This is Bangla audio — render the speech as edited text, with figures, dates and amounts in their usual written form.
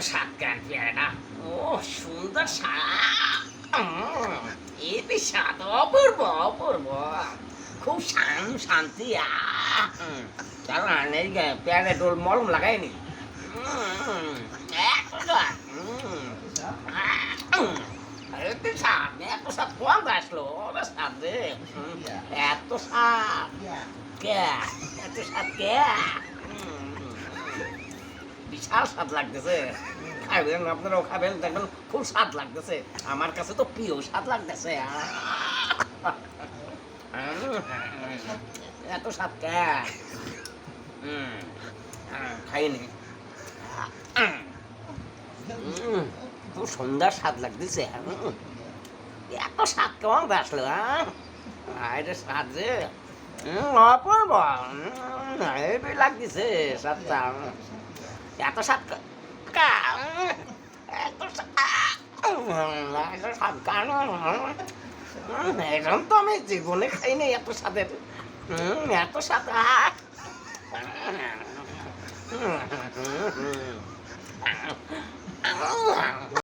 স্বাদ কেন পেয়ারাটা? ও সুন্দর স্বাদ। এতে স্বাদ অপূর্ব অপূর্ব। খুব শান্তি। কারণ এই পেয়ারে ডোল মলম লাগায়নি। এত স্বাদ। এত স্বাদ, এত স্বাদ কোন আসলো? ওরা স্বাদ রে। এত স্বাদ কে? এত স্বাদ কে? বিশাল স্বাদ লাগতেছে। খাবেন, আপনারাও খাবেন, দেখবেন খুব স্বাদ লাগতেছে। আমার কাছে তো প্রিয় স্বাদ লাগতেছে। এত স্বাদ কে? খাইনি। খুব সুন্দর স্বাদ লাগতেছে। এত স্বাদ কেমন আসলো? এটা স্বাদ যে অপূর্ব। হেবি লাগতেছে স্বাদটা। এত স্বাদ এত স্বাদ কারণ এরকম তো আমি জীবনে খাইনি এত স্বাদের। এত স্বাদ